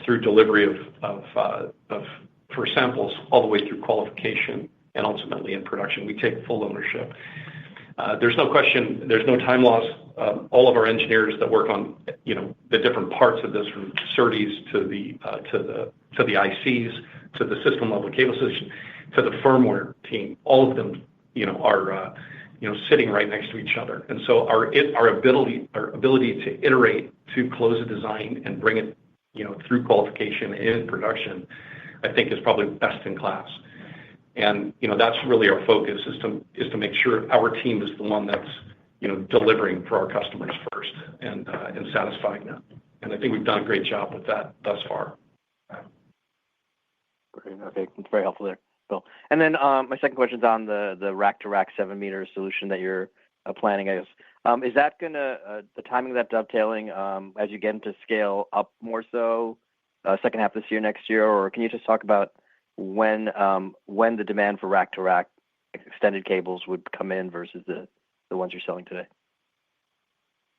through delivery for samples, all the way through qualification, and ultimately in production. We take full ownership. There's no question. There's no time loss. All of our engineers that work on the different parts of this, from SerDes to the ICs to the system level cable solution to the firmware team, all of them are sitting right next to each other. And so our ability to iterate, to close a design and bring it through qualification and in production, I think is probably best in class. And that's really our focus, is to make sure our team is the one that's delivering for our customers first and satisfying them. And I think we've done a great job with that thus far. Great. Okay, that's very helpful there, Bill. And then my second question is on the rack-to-rack 7-meter solution that you're planning, I guess. Is that going to, the timing of that dovetailing as you get into scale up more so second half this year, next year, or can you just talk about when the demand for rack-to-rack extended cables would come in versus the ones you're selling today?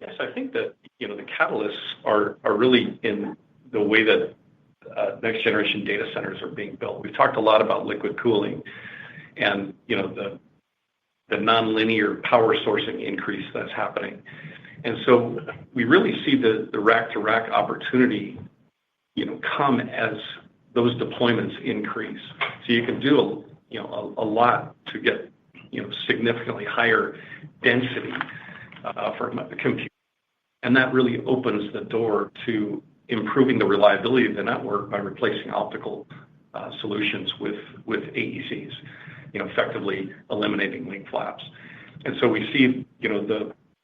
Yes, I think that the catalysts are really in the way that next generation data centers are being built. We've talked a lot about liquid cooling and the nonlinear power sourcing increase that's happening. And so we really see the rack-to-rack opportunity come as those deployments increase. So you can do a lot to get significantly higher density for compute, and that really opens the door to improving the reliability of the network by replacing optical solutions with AECs, effectively eliminating link flaps. And so we see,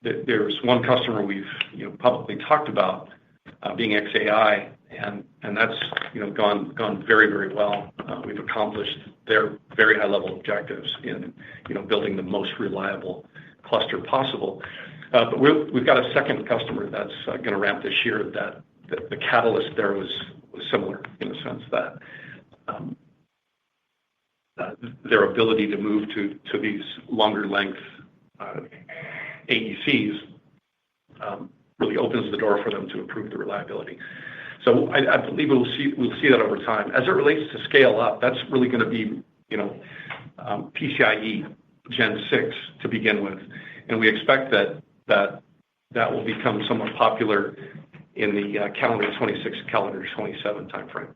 there's one customer we've publicly talked about being XAI, and that's gone very, very well. We've accomplished their very high-level objectives in building the most reliable cluster possible. But we've got a second customer that's going to ramp this year that the catalyst there was similar in the sense that their ability to move to these longer length AECs really opens the door for them to improve the reliability. So I believe we'll see that over time. As it relates to scale up, that's really going to be PCIe Gen 6 to begin with, and we expect that will become somewhat popular in the calendar 26, calendar 27 timeframe.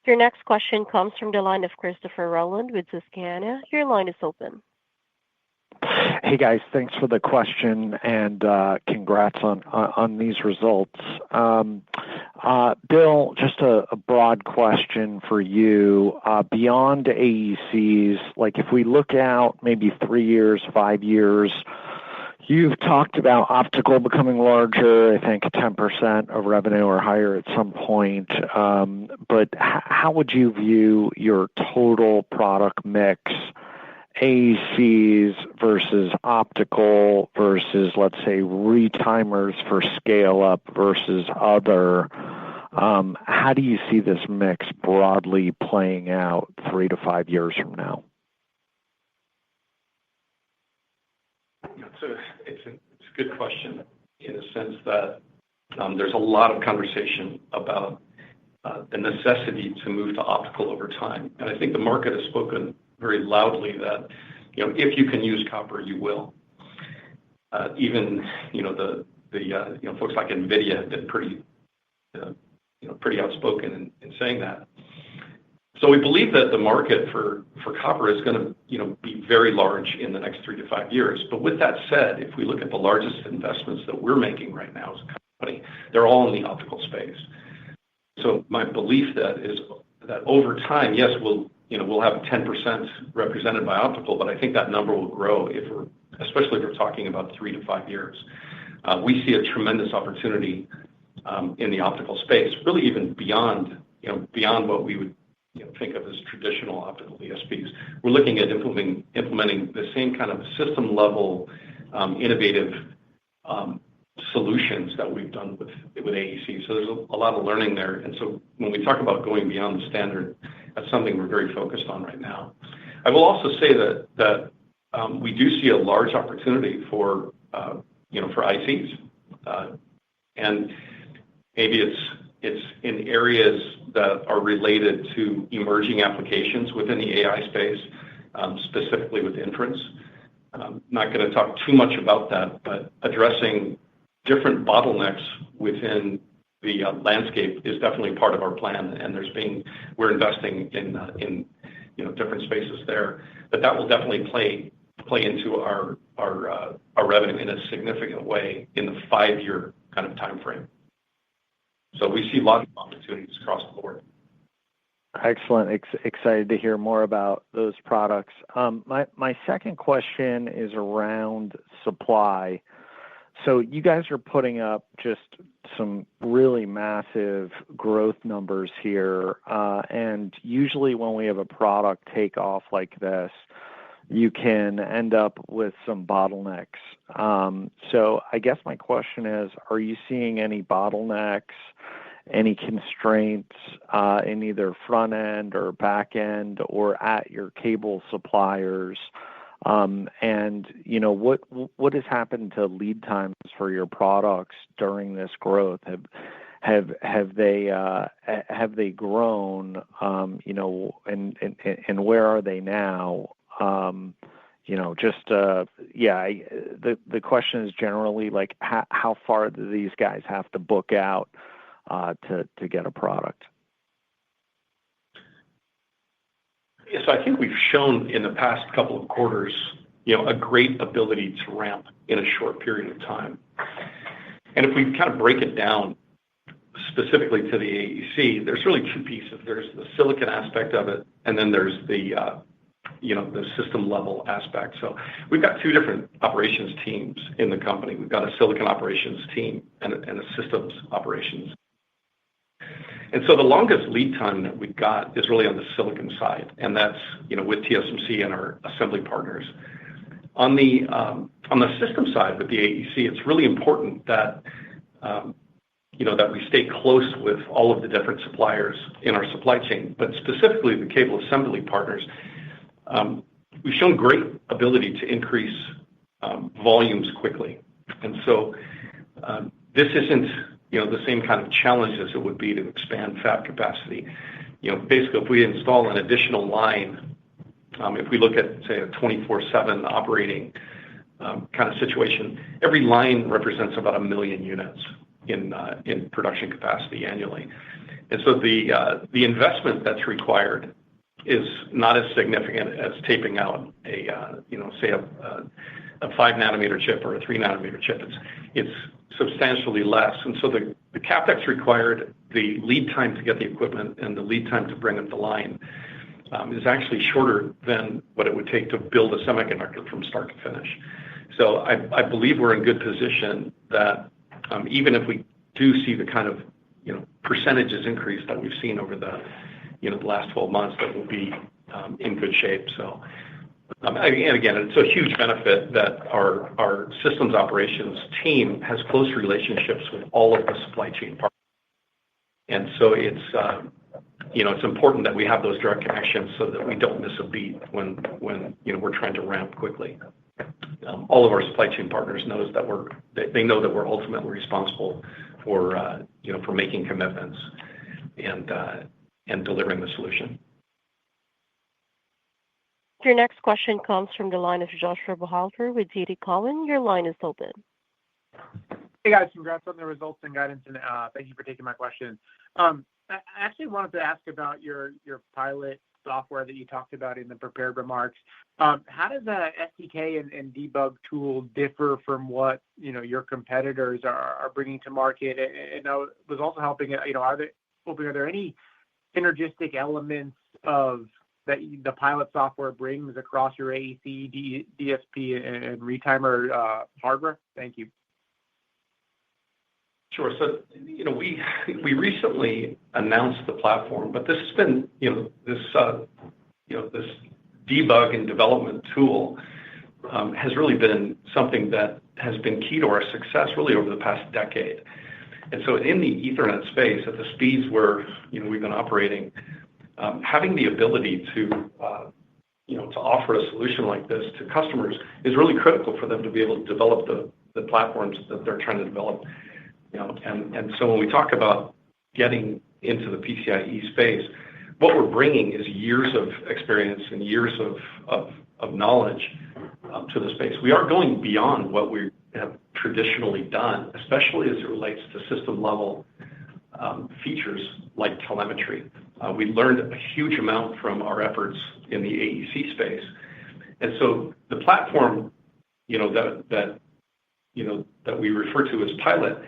Your next question comes from the line of Christopher Rowland with Susquehanna. Your line is open. Hey guys, thanks for the question and congrats on these results. Bill, just a broad question for you. Beyond AECs, like if we look out maybe 3 years, 5 years, you've talked about optical becoming larger, I think 10% of revenue or higher at some point. But how would you view your total product mix, AECs versus optical versus, let's say, retimers for scale up versus other? How do you see this mix broadly playing out 3 to 5 years from now? It's a good question in the sense that there's a lot of conversation about the necessity to move to optical over time. And I think the market has spoken very loudly that, if you can use copper, you will. Even, the folks like NVIDIA have been pretty outspoken in saying that. So we believe that the market for copper is going to be very large in the next 3 to 5 years. But with that said, if we look at the largest investments that we're making right now as a company, they're all in the optical space. So my belief is that over time, yes, we'll have 10% represented by optical, but I think that number will grow especially if we're talking about 3 to 5 years. We see a tremendous opportunity in the optical space, really even beyond what we would think of as traditional optical DSPs. We're looking at implementing the same kind of system level innovative solutions that we've done with AEC. So there's a lot of learning there. And so when we talk about going beyond the standard, that's something we're very focused on right now. I will also say that we do see a large opportunity for ICs, and maybe it's in areas that are related to emerging applications within the AI space, specifically with inference. I'm not going to talk too much about that, but addressing different bottlenecks within the landscape is definitely part of our plan, and we're investing in different spaces there. But that will definitely play into our revenue in a significant way in the 5-year kind of time frame. So we see lots of opportunities across the board. Excellent. Excited to hear more about those products. My second question is around supply. So you guys are putting up just some really massive growth numbers here. And usually when we have a product take off like this, you can end up with some bottlenecks. So I guess my question is, are you seeing any bottlenecks, any constraints in either front end or back end or at your cable suppliers? And what has happened to lead times for your products during this growth? Have they grown? And where are they now? The question is generally like how far do these guys have to book out to get a product? Yes, I think we've shown in the past couple of quarters, a great ability to ramp in a short period of time. If we kind of break it down specifically to the AEC, there's really two pieces. There's the silicon aspect of it, and then there's the system level aspect. We've got two different operations teams in the company. We've got a silicon operations team and a systems operations. The longest lead time that we've got is really on the silicon side, and that's with TSMC and our assembly partners. On the system side with the AEC, it's really important that that we stay close with all of the different suppliers in our supply chain, but specifically the cable assembly partners. We've shown great ability to increase volumes quickly. This isn't the same kind of challenge as it would be to expand fab capacity. Basically, if we install an additional line, if we look at, say, a 24/7 operating kind of situation, every line represents about 1 million units in production capacity annually. The investment that's required is not as significant as taping out say a 5-nanometer chip or a 3-nanometer chip. It's substantially less. The CapEx required, the lead time to get the equipment and the lead time to bring up the line is actually shorter than what it would take to build a semiconductor from start to finish. I believe we're in good position that even if we do see the kind of percentages increase that we've seen over the last 12 months, that we'll be in good shape. Again, it's a huge benefit that our systems operations team has close relationships with all of the supply chain partners. It's important that we have those direct connections so that we don't miss a beat when we're trying to ramp quickly. All of our supply chain partners know that we're ultimately responsible for making commitments and delivering the solution. Your next question comes from the line of Joshua Buchalter with TD Cowen. Your line is open. Hey, guys. Congrats on the results and guidance, and thank you for taking my question. I actually wanted to ask about your pilot software that you talked about in the prepared remarks. How does the SDK and debug tool differ from what your competitors are bringing to market? And I was also hoping, are there any synergistic elements that the pilot software brings across your AEC, DSP, and retimer hardware? Thank you. Sure. We recently announced the platform, but this has been this debug and development tool has really been something that has been key to our success really over the past decade. In the Ethernet space, at the speeds where we've been operating, having the ability to offer a solution like this to customers is really critical for them to be able to develop the platforms that they're trying to develop. When we talk about getting into the PCIe space, what we're bringing is years of experience and years of knowledge to the space. We are going beyond what we have traditionally done, especially as it relates to system-level features like telemetry. We learned a huge amount from our efforts in the AEC space. The platform that we refer to as pilot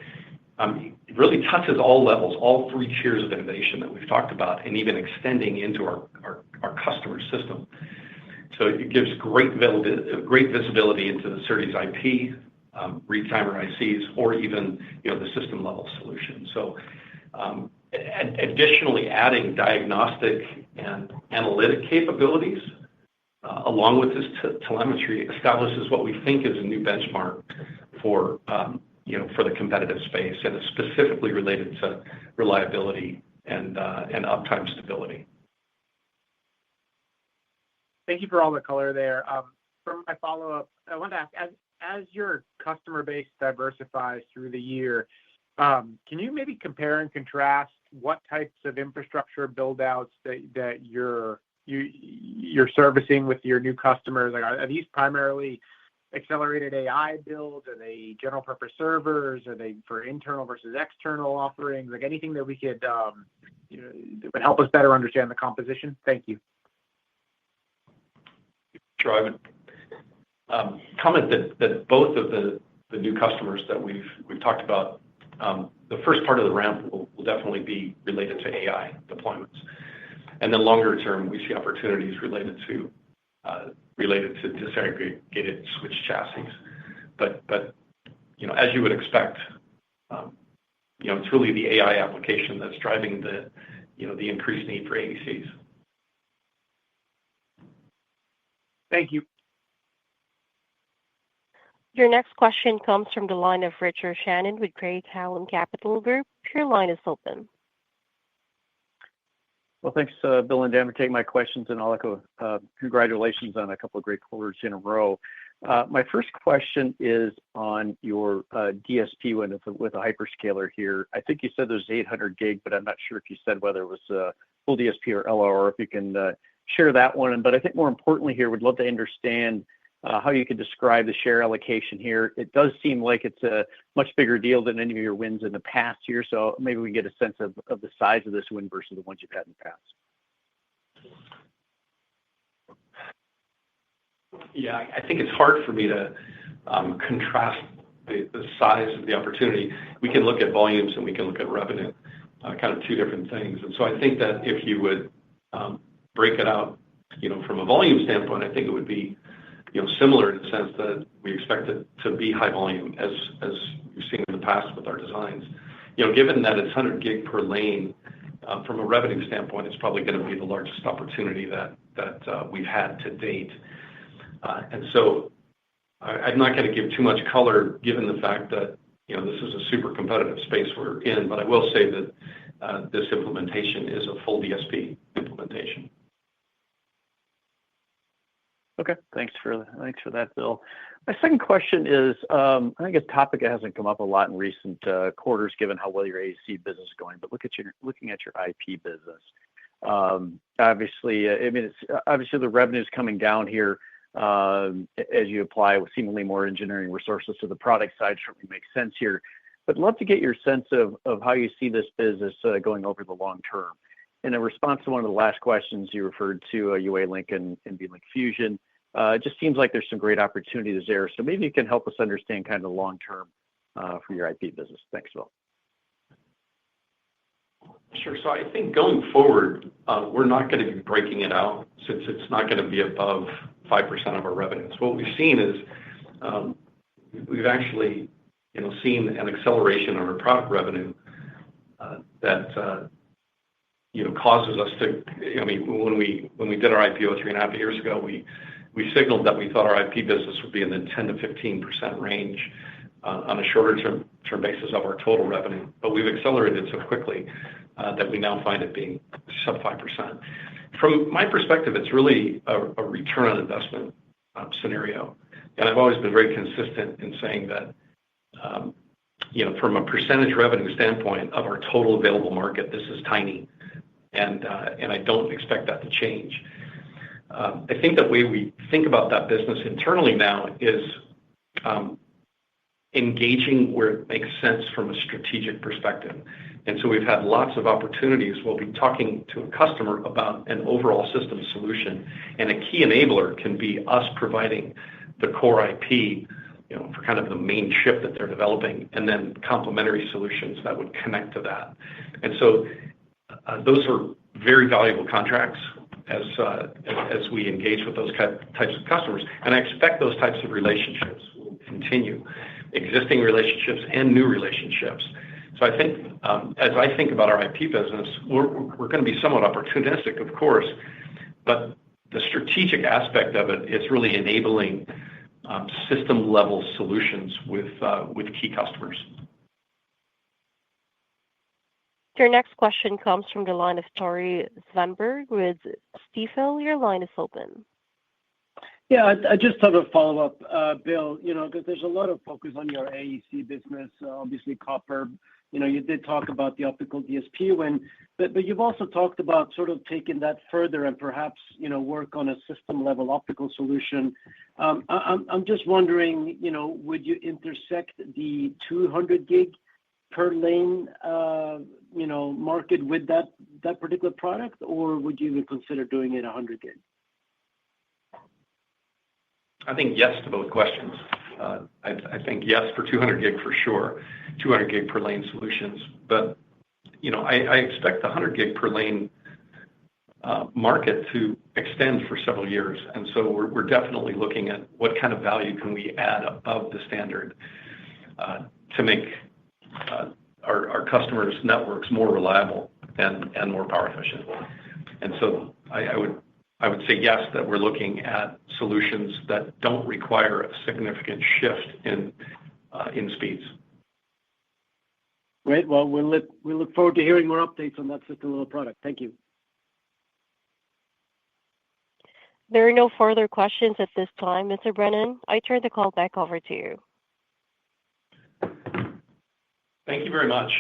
really touches all levels, all 3 tiers of innovation that we've talked about, and even extending into our customer system. It gives great visibility into the SerDes IP, retimer ICs, or even the system-level solution. Additionally, adding diagnostic and analytic capabilities along with this telemetry establishes what we think is a new benchmark for the competitive space, and it's specifically related to reliability and uptime stability. Thank you for all the color there. For my follow-up, I want to ask, as your customer base diversifies through the year, can you maybe compare and contrast what types of infrastructure build-outs that you're servicing with your new customers? Are these primarily accelerated AI builds? Are they general-purpose servers? Are they for internal versus external offerings? Anything that we could that would help us better understand the composition? Thank you. Sure. I would comment that both of the new customers that we've talked about, the first part of the ramp will definitely be related to AI deployments. And then longer term, we see opportunities related to disaggregated switch chassis. But as you would expect, it's really the AI application that's driving the increased need for AECs. Thank you. Your next question comes from the line of Richard Shannon with Craig-Hallum Capital Group. Your line is open. Well, thanks, Bill and Dan, for taking my questions, and I'll echo congratulations on a couple of great quarters in a row. My first question is on your DSP with a hyperscaler here. I think you said there's 800 gig, but I'm not sure if you said whether it was a full DSP or LR, if you can share that one. But I think more importantly here, we'd love to understand how you could describe the share allocation here. It does seem like it's a much bigger deal than any of your wins in the past year. So maybe we get a sense of the size of this win versus the ones you've had in the past. Yeah, I think it's hard for me to contrast the size of the opportunity. We can look at volumes and we can look at revenue, kind of two different things. And so I think that if you would break it out, from a volume standpoint, I think it would be similar in the sense that we expect it to be high volume as we've seen in the past with our designs. Given that it's 100 gig per lane, from a revenue standpoint, it's probably going to be the largest opportunity that we've had to date. And so I'm not going to give too much color given the fact that this is a super competitive space we're in, but I will say that this implementation is a full DSP implementation. Okay, thanks for that, Bill. My second question is, I think a topic that hasn't come up a lot in recent quarters, given how well your AEC business is going. But looking at your IP business, obviously, the revenue is coming down here as you apply with seemingly more engineering resources to the product side. Certainly makes sense here. But I'd love to get your sense of how you see this business going over the long term. In a response to one of the last questions, you referred to UALink and NVLink Fusion. It just seems like there's some great opportunities there. So maybe you can help us understand kind of the long term for your IP business. Thanks, Bill. Sure. So I think going forward, we're not going to be breaking it out since it's not going to be above 5% of our revenues. What we've seen is we've actually seen an acceleration on our product revenue that causes us to, when we did our IPO 3.5 years ago, we signaled that we thought our IP business would be in the 10 to 15% range on a shorter term basis of our total revenue. But we've accelerated so quickly that we now find it being sub 5%. From my perspective, it's really a return on investment scenario. And I've always been very consistent in saying that, from a percentage revenue standpoint of our total available market, this is tiny. And I don't expect that to change. I think the way we think about that business internally now is engaging where it makes sense from a strategic perspective. And so we've had lots of opportunities. We'll be talking to a customer about an overall system solution. And a key enabler can be us providing the core IP, for kind of the main chip that they're developing, and then complementary solutions that would connect to that. And so those are very valuable contracts as we engage with those types of customers. And I expect those types of relationships will continue, existing relationships and new relationships. So I think as I think about our IP business, we're going to be somewhat opportunistic, of course, but the strategic aspect of it is really enabling system level solutions with key customers. Your next question comes from the line of Tore Svanberg with Stifel. Your line is open. Yeah, I just have a follow-up, Bill, because there's a lot of focus on your AEC business, obviously copper. You did talk about the optical DSP win, but you've also talked about sort of taking that further and perhaps, work on a system-level optical solution. I'm just wondering, would you intersect the 200 gig per lane, market with that particular product, or would you even consider doing it 100 gig? I think yes to both questions. I think yes for 200 gig for sure, 200 gig per lane solutions. But I expect the 100 gig per lane market to extend for several years. And so we're definitely looking at what kind of value can we add above the standard to make our customers' networks more reliable and more power efficient. And so I would say yes, that we're looking at solutions that don't require a significant shift in speeds. Great. Well, we look forward to hearing more updates on that system-level product. Thank you. There are no further questions at this time. Mr. Brennan, I turn the call back over to you. Thank you very much.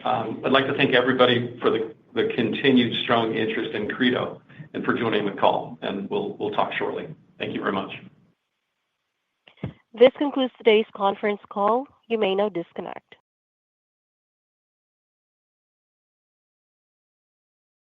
I'd like to thank everybody for the continued strong interest in Credo and for joining the call. And we'll talk shortly. Thank you very much. This concludes today's conference call. You may now disconnect.